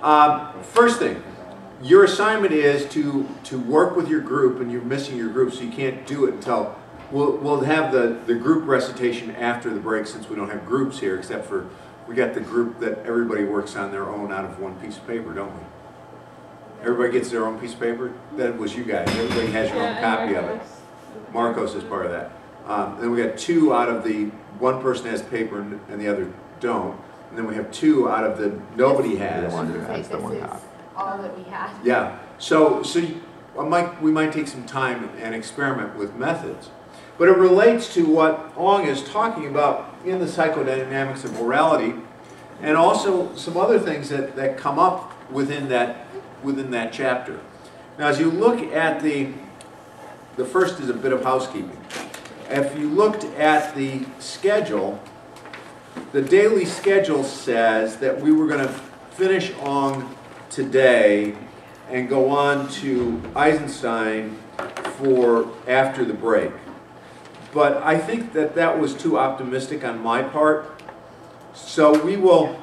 First thing, your assignment is to work with your group, and you're missing your group, so you can't do it until, we'll have the group recitation after the break, since we don't have groups here, except for we got the group that everybody works on their own out of one piece of paper, don't we? Everybody gets their own piece of paper? That was you guys. Everybody has your own copy of it. Marcos is part of that. Then we got 2 out of the, one person has paper and the other don't. And then we have 2 out of the nobody has. The one who has the one copy. All that we had. Yeah. So we might take some time and experiment with methods. But it relates to what Ong is talking about in the psychodynamics of orality, and also some other things that come up within that chapter. Now, as you look at the first is a bit of housekeeping. If you looked at the schedule, the daily schedule says that we were going to finish Ong today and go on to Eisenstein for after the break. But I think that was too optimistic on my part. So we will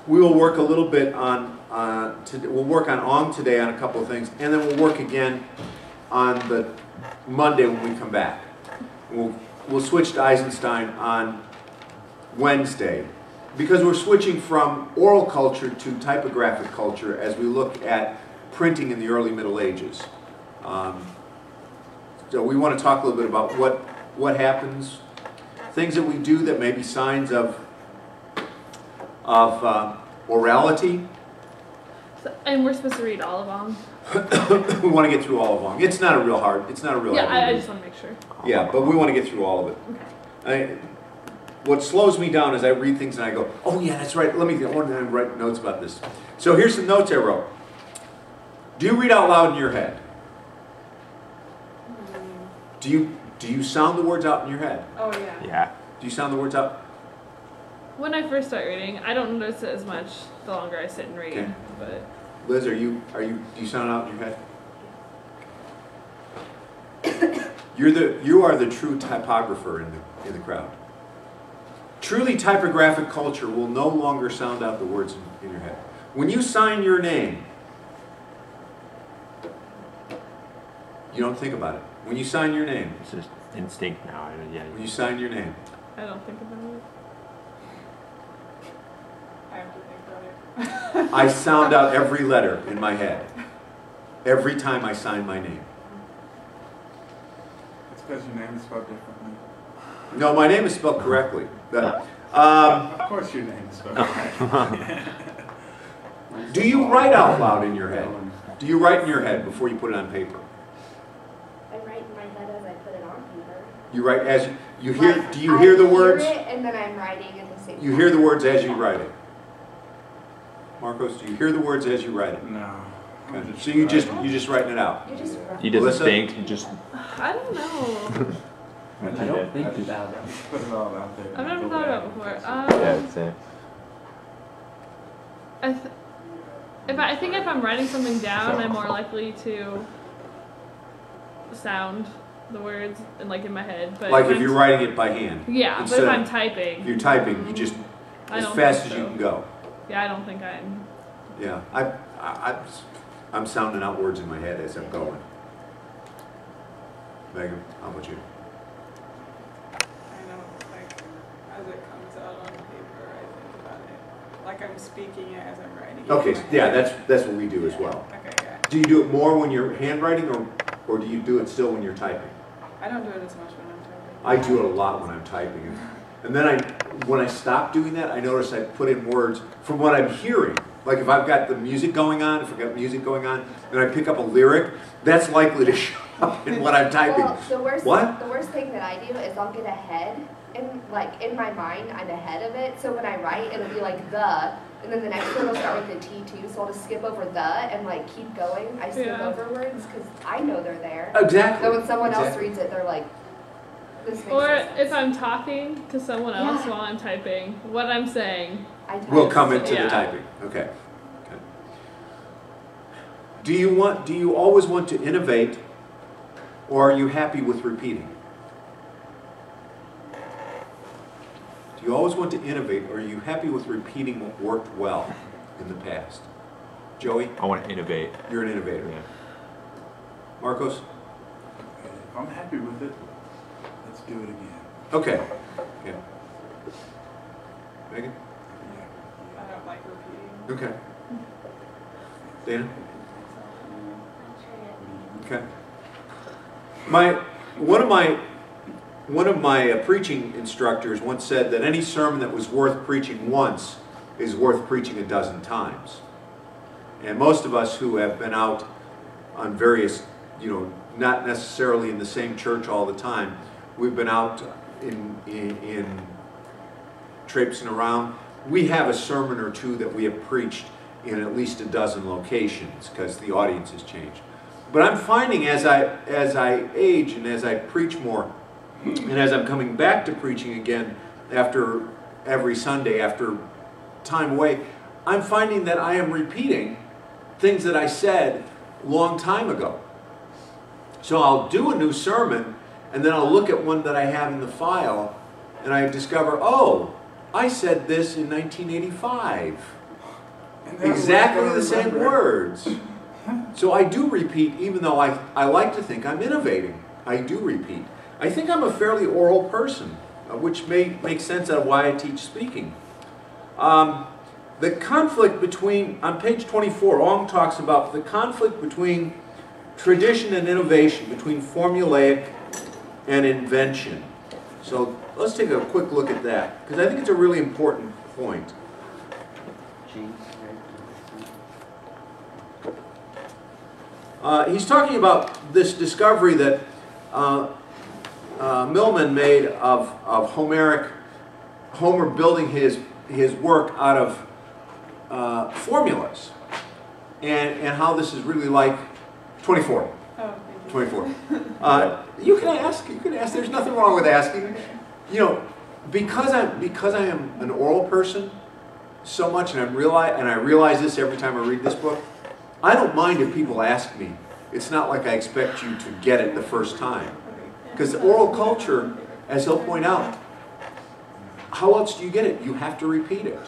work a little bit on we'll work on Ong today on a couple of things, and then we'll work again on the Monday when we come back. We'll switch to Eisenstein on Wednesday, because we're switching from oral culture to typographic culture as we look at printing in the early Middle Ages. So we want to talk a little bit about what happens, things that we do that may be signs of orality. So, and we're supposed to read all of them. We want to get through all of them. It's not a real hard. It's not a real. Yeah, hard I just want to make sure. Yeah, but we want to get through all of it. Okay. What slows me down is I read things and I go, oh yeah, that's right. I want to write notes about this. So here's some notes I wrote. Do you read out loud in your head? Do you sound the words out in your head? Oh yeah. Yeah. Do you sound the words out? When I first start reading, I don't notice it as much the longer I sit and read. Okay. But Liz, do you sound out in your head? You are the true typographer in the crowd. Truly typographic culture will no longer sound out the words in your head. When you sign your name, you don't think about it. When you sign your name. It's just instinct now. Yeah. When you sign your name. I don't think about it. I have to think about it. I sound out every letter in my head. Every time I sign my name. It's because your name is spelled differently. No, my name is spelled correctly. Of course your name is spelled correctly. Do you write out loud in your head? Do you write in your head before you put it on paper? I write in my head as I put it on paper. You write as you hear. Do you hear the words? I hear it and then I'm writing at the same time. You hear the words as you write it. Marcos, do you hear the words as you write it? No. Okay. So you're just writing it out. You doesn't Melissa? think. You just. I don't know. I don't think just about it. put it all out there. I've never thought about it before. Yeah, same. I think if I'm writing something down, I'm more likely to sound the words in my head. But Like if you're writing it by hand. Yeah, but if I'm typing. If you're typing, you just I as don't fast think as you so. can go. Yeah, I don't think I'm. Yeah, I'm sounding out words in my head as I'm going. Megan, how about you? I know, as it comes out on paper, I think about it. Like I'm speaking it as I'm writing it. Okay, in my yeah, head. that's what we do as well. Okay, yeah. Do you do it more when you're handwriting, or do you do it still when you're typing? I don't do it as much when I'm typing. I do it a lot when I'm typing. And then when I stop doing that, I notice I put in words from what I'm hearing. Like if I've got the music going on, and I pick up a lyric, that's likely to show up in what I'm typing. Well, the worst thing that I do is I'll get ahead, and in my mind, I'm ahead of it. So when I write, it'll be like the, and then the next one will start with the T too. So I'll just skip over the and keep going. I skip over words because I know they're there. Exactly. So when someone else reads it, they're like, this makes Or sense. if I'm talking to someone else Yeah. while I'm typing, what I'm saying. Will come into Yeah. the typing. Okay. Do you always want to innovate, or are you happy with repeating? Do you always want to innovate, or are you happy with repeating what worked well in the past? Joey, I want to innovate. you're an innovator. Yeah. Marcos? If I'm happy with it, let's do it again. Okay. Yeah. Megan? I don't like repeating. Okay. Dana? Okay. One of my preaching instructors once said that any sermon that was worth preaching once is worth preaching a dozen times. And most of us who have been out on various, not necessarily in the same church all the time, we've been out in traipsing around. We have a sermon or two that we have preached in at least a dozen locations because the audience has changed. But I'm finding as I age and as I preach more, and as I'm coming back to preaching again after every Sunday, after time away, I'm finding that I am repeating things that I said a long time ago. So I'll do a new sermon, and then I'll look at one that I have in the file, and I discover, oh, I said this in 1985. Exactly the same words. So I do repeat, even though I like to think I'm innovating. I do repeat. I think I'm a fairly oral person, which may make sense out of why I teach speaking. The conflict between, on page 24, Ong talks about the conflict between tradition and innovation, between formulaic and invention. So let's take a quick look at that, because I think it's a really important point. He's talking about this discovery that Millman made of Homer building his work out of formulas, and how this is really like 24. Oh, thank you. 24. You can ask. There's nothing wrong with asking. Because I am an oral person so much, and I realize this every time I read this book. I don't mind if people ask me. It's not like I expect you to get it the first time. Because oral culture, as he'll point out, how else do you get it? You have to repeat it.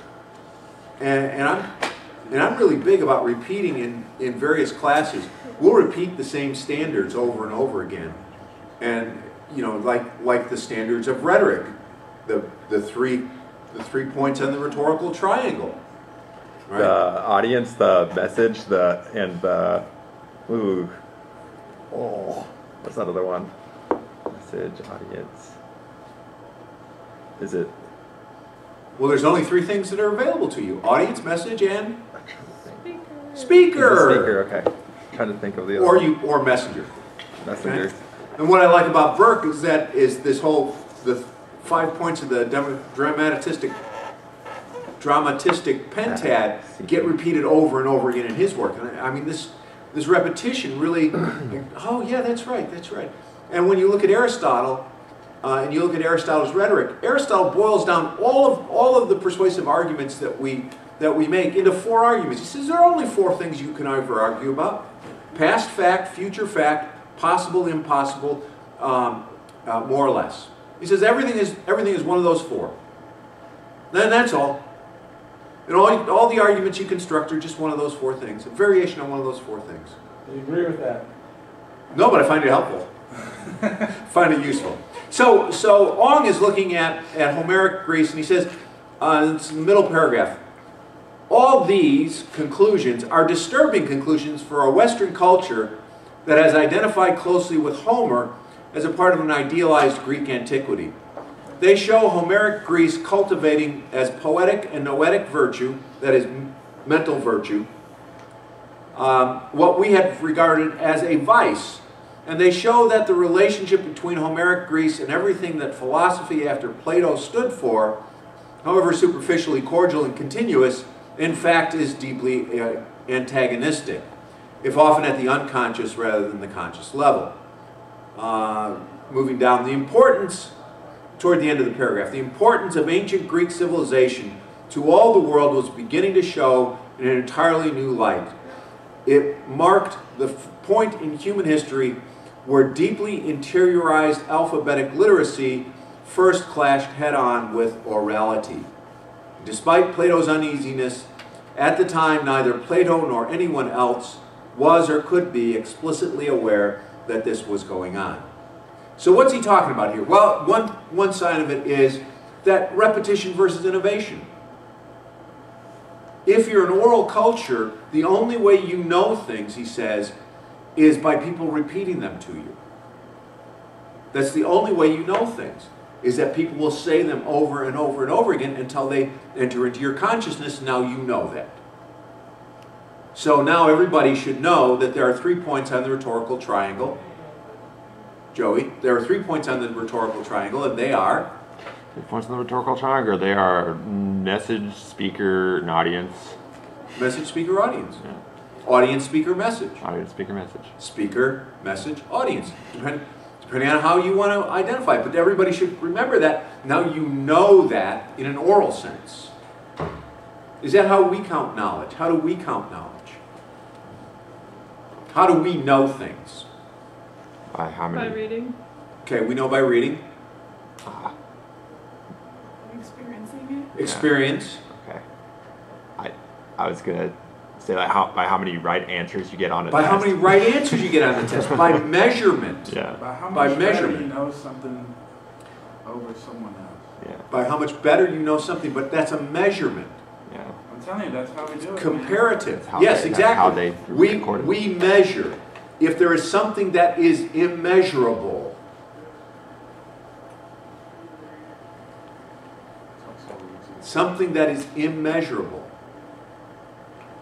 And I'm really big about repeating in various classes. We'll repeat the same standards over and over again. And like the standards of rhetoric, the three points on the rhetorical triangle. Right. The audience, the message, what's that other one? Message, audience. Is it? Well, there's only three things that are available to you: audience, message, and speaker. Speaker, okay. I'm trying to think of the other. Or messenger. Messenger. Okay? And what I like about Burke is this whole the 5 points of the dramatistic pentad get repeated over and over again in his work. And I mean, this repetition really, oh yeah, that's right. And when you look at Aristotle, and you look at Aristotle's rhetoric, Aristotle boils down all of the persuasive arguments that we make into 4 arguments. He says there are only 4 things you can ever argue about: past fact, future fact, possible, impossible, more or less. He says everything is one of those 4. Then that's all. And all the arguments you construct are just one of those 4 things, a variation on one of those 4 things. Do you agree with that? No, but I find it helpful. Find it useful. So Ong is looking at Homeric Greece, and he says, it's in the middle paragraph, all these conclusions are disturbing conclusions for a Western culture that has identified closely with Homer as a part of an idealized Greek antiquity. They show Homeric Greece cultivating as poetic and noetic virtue, that is, mental virtue, what we have regarded as a vice. And they show that the relationship between Homeric Greece and everything that philosophy after Plato stood for, however superficially cordial and continuous, in fact is deeply antagonistic, if often at the unconscious rather than the conscious level. Moving down, toward the end of the paragraph, the importance of ancient Greek civilization to all the world was beginning to show in an entirely new light. It marked the point in human history where deeply interiorized alphabetic literacy first clashed head-on with orality. Despite Plato's uneasiness At the time, neither Plato nor anyone else was or could be explicitly aware that this was going on. So what's he talking about here? Well, one side of it is that repetition versus innovation. If you're an oral culture, the only way you know things, he says, is by people repeating them to you. That's the only way you know things, is that people will say them over and over and over again until they enter into your consciousness, and now you know that. So now everybody should know that there are 3 points on the rhetorical triangle. Joey, there are 3 points on the rhetorical triangle, and they are? 3 points on the rhetorical triangle. They are message, speaker, and audience. Message, speaker, audience. Yeah. Audience, speaker, message. Audience, speaker, message. Speaker, message, audience. Depending on how you want to identify it. But everybody should remember that. Now you know that in an oral sense. Is that how we count knowledge? How do we count knowledge? How do we know things? By how many? By reading. Okay, we know by reading. Experiencing it. Experience. Okay. I was gonna say like by how many right answers you get on a By test. how many right answers you get on the test. By measurement. Yeah. By how By much better measurement. you know something over someone else. Yeah. By how much better you know something, but that's a measurement. Yeah. I'm telling you, that's how we do it. Comparative. How Yes, they- exactly. how they we record it. we measure. If there is something that is immeasurable, It's so easy. something that is immeasurable,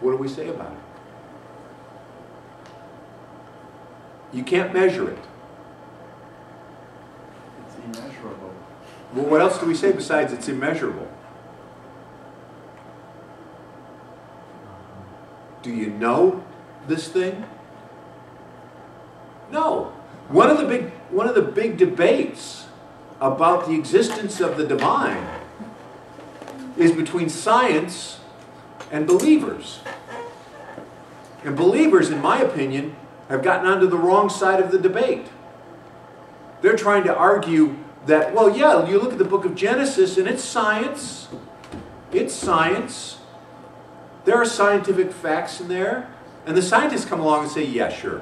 what do we say about it? You can't measure it. It's immeasurable. Well, what else do we say besides it's immeasurable? Do you know this thing? No. One of the big debates about the existence of the divine is between science and believers. And believers, in my opinion, have gotten onto the wrong side of the debate. They're trying to argue that, well, yeah, you look at the book of Genesis and it's science. It's science. There are scientific facts in there. And the scientists come along and say, yeah, sure.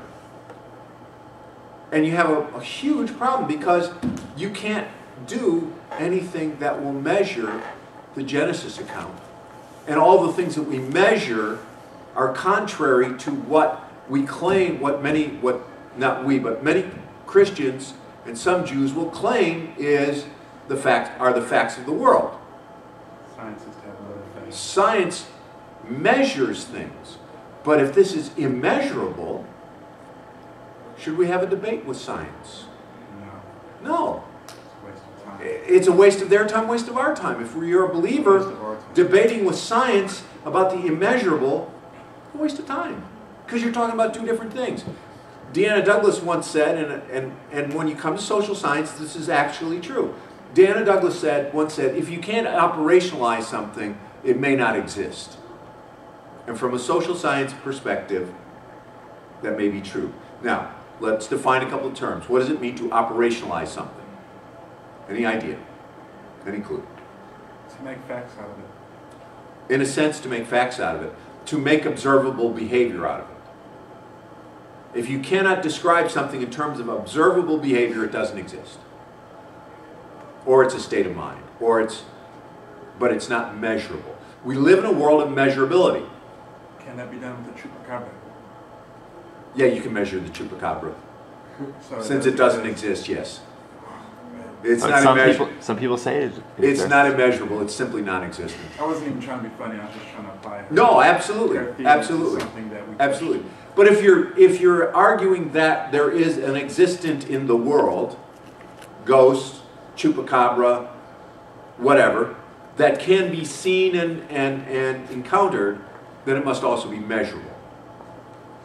And you have a huge problem because you can't do anything that will measure the Genesis account. And all the things that we measure are contrary to what we claim, not we, but many Christians and some Jews will claim are the facts of the world. Scientists have other things. Science measures things. But if this is immeasurable, should we have a debate with science? No, No. it's a waste of time. It's a waste of their time, waste of our time. If you're a believer Waste of our time. debating with science about the immeasurable, a waste of time. Because you're talking about two different things. Deanna Douglas once said, and when you come to social science, this is actually true. Deanna Douglas once said, if you can't operationalize something, it may not exist. And from a social science perspective, that may be true. Now, let's define a couple of terms. What does it mean to operationalize something? Any idea? Any clue? To make facts out of it. In a sense, to make facts out of it. To make observable behavior out of it. If you cannot describe something in terms of observable behavior, it doesn't exist. Or it's a state of mind. But it's not measurable. We live in a world of measurability. Can that be done with the chupacabra? Yeah, you can measure the chupacabra. So Since it doesn't exist, yes. It's But not immeasurable. some people say It's not immeasurable. It's simply non-existent. I wasn't even trying to be funny. I was just trying to apply it. No, absolutely, Their theory to absolutely, something that we absolutely. But if you're arguing that there is an existent in the world, ghost, chupacabra, whatever, that can be seen and encountered, then it must also be measurable.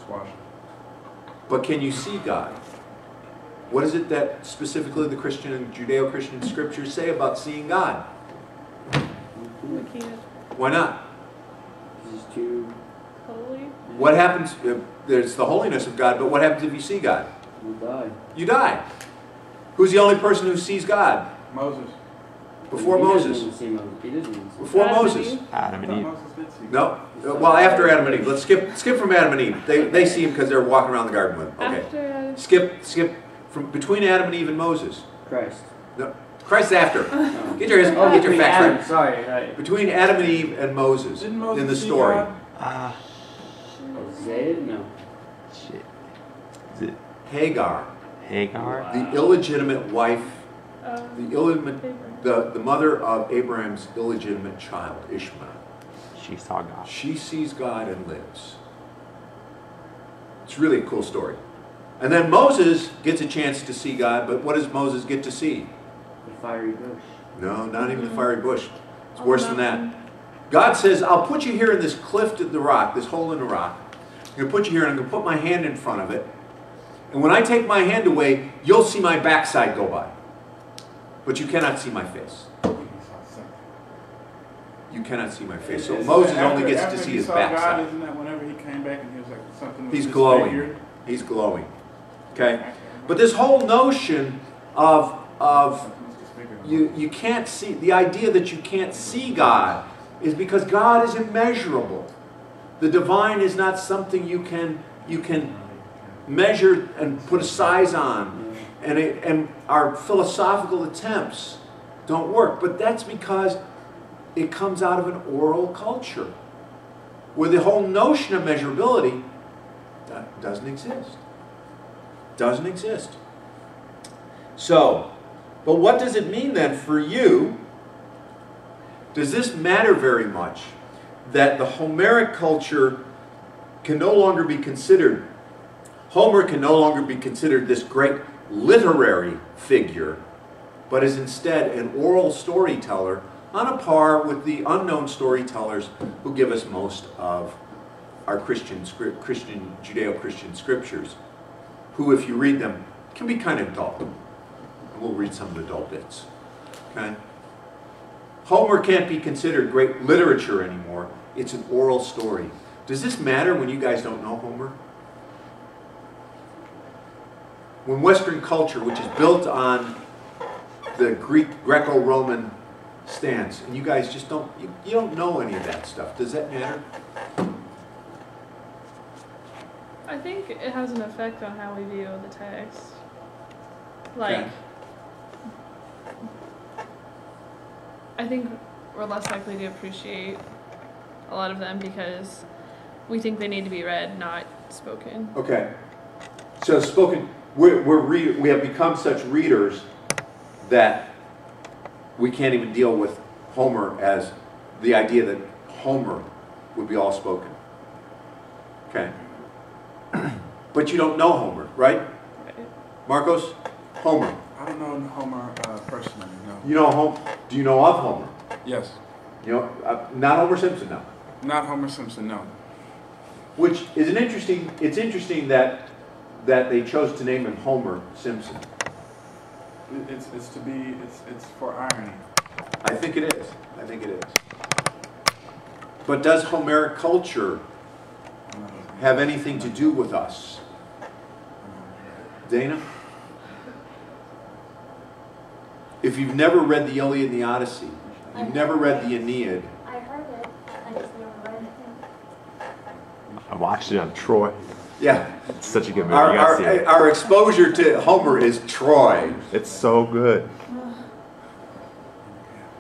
Squash. But can you see God? What is it that specifically the Christian and Judeo-Christian scriptures say about seeing God? We can't. Why not? This is too. Holy. What happens? There's the holiness of God, but what happens if you see God? You die. You die. Who's the only person who sees God? Moses. Before He Moses. doesn't see Moses. He doesn't see Before Adam and Moses. Eve. Adam and Eve. Moses did see. No. Well, after Adam and Eve. Let's skip from Adam and Eve. They see him because they're walking around the garden with him. Okay. After Adam. Skip from between Adam and Eve and Moses. Christ. No, Christ after. Oh. Get your Between facts Adam, right. sorry, right. Between Adam and Eve and Moses Didn't Moses in the see story. God? Ah, Hosea? No. shit. Is it Hagar, Hagar? the illegitimate wife, Um, the illegitimate, Abraham. the mother of Abraham's illegitimate child, Ishmael. She saw God. She sees God and lives. It's really a cool story. And then Moses gets a chance to see God, but what does Moses get to see? The fiery bush. No, not even the fiery bush. It's Oh, worse than that. God says, I'll put you here in this cliff of the rock, this hole in the rock. I'm going to put you here and I'm going to put my hand in front of it. And when I take my hand away, you'll see my backside go by. But you cannot see my face. He saw something. You cannot see my face. So Isn't Moses that only gets after to see he his saw God, backside. isn't that whenever he came back and he was like something was He's disfigured? glowing. He's glowing. Okay? But this whole notion of Something was disfigured. you can't see, the idea that you can't see God is because God is immeasurable. The divine is not something you can measure and put a size on. And our philosophical attempts don't work. But that's because it comes out of an oral culture where the whole notion of measurability doesn't exist. Doesn't exist. So, but what does it mean then for you? Does this matter very much that the Homeric culture can no longer be considered, Homer can no longer be considered this great literary figure, but is instead an oral storyteller on a par with the unknown storytellers who give us most of our Judeo-Christian scriptures, who, if you read them, can be kind of dull. And we'll read some of the dull bits. Okay? Homer can't be considered great literature anymore. It's an oral story. Does this matter when you guys don't know Homer? When Western culture, which is built on the Greco-Roman stance, and you guys just don't, you don't know any of that stuff, does that matter? I think it has an effect on how we view the text. Like, Okay. I think we're less likely to appreciate a lot of them because we think they need to be read, not spoken. Okay. So spoken, we have become such readers that we can't even deal with Homer as the idea that Homer would be all spoken. Okay. But you don't know Homer, right? Right. Marcos? Homer. I don't know Homer personally, no. You know Homer? Do you know of Homer? Yes. You know, not Homer Simpson, no. Not Homer Simpson, no. Which is an interesting. It's interesting that they chose to name him Homer Simpson. It's for irony. I think it is. I think it is. But does Homeric culture have anything to do with us? Dana? If you've never read the Iliad and the Odyssey, you've never read the Aeneid. I heard it. I just never read it. I watched it on Troy. Yeah. It's such a good movie. You gotta see it. Our exposure to Homer is Troy. It's so good.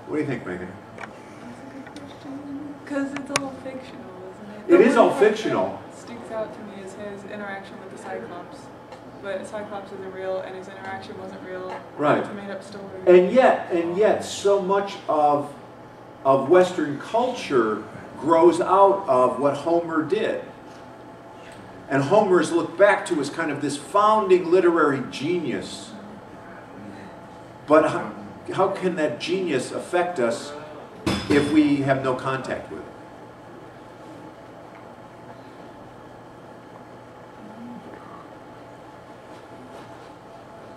What do you think, Megan? Because it's all fictional, isn't it? It is all The one part fictional. that sticks out to me is his interaction with the Cyclops. But Cyclops isn't real, and his interaction wasn't real. Right. It's a made-up story. And yet, so much of Western culture grows out of what Homer did. And Homer is looked back to as kind of this founding literary genius. But how can that genius affect us if we have no contact with it?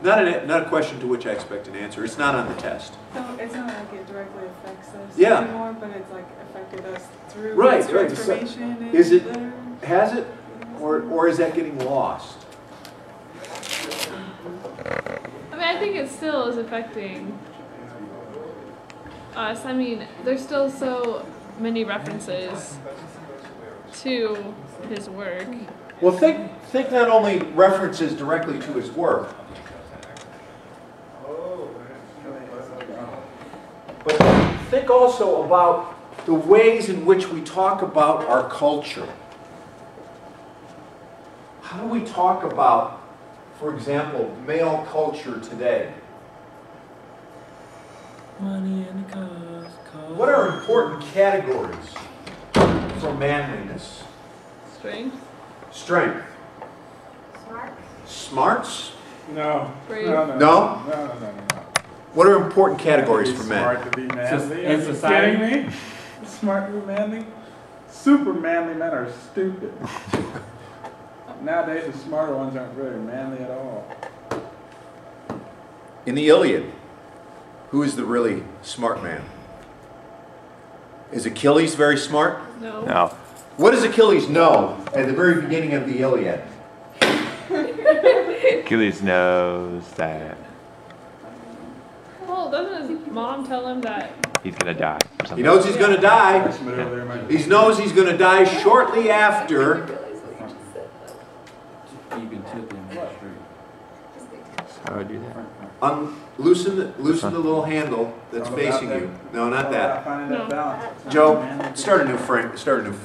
Not a question to which I expect an answer. It's not on the test. No, it's not like it directly affects us Yeah. anymore, but it's like affected us through Right, its right. transformation. Is it- and Has it? Or is that getting lost? I mean, I think it still is affecting us, I mean, there's still so many references to his work. Well, think not only references directly to his work, but think also about the ways in which we talk about our culture. How do we talk about, for example, male culture today? Money in the cars, What are important categories for manliness? Strength, Strength. Smart. Smarts? No. Brave. No? No? No. What are important categories for men? Smart to be manly. In Are you society? kidding me? Smart to be manly? Super manly men are stupid. Nowadays, the smarter ones aren't very manly at all. In the Iliad, who is the really smart man? Is Achilles very smart? no. No. What does Achilles know at the very beginning of the Iliad? Achilles knows that Well, doesn't his mom tell him that? he's gonna die or something. He knows he's going to die. That's what over there might be. He knows he's going to die shortly after. You can tip him straight. How would I do that? Loosen the little handle that's All about facing that? you. No, not that. Finding No. that balance. Joe, start a new frame. Start a new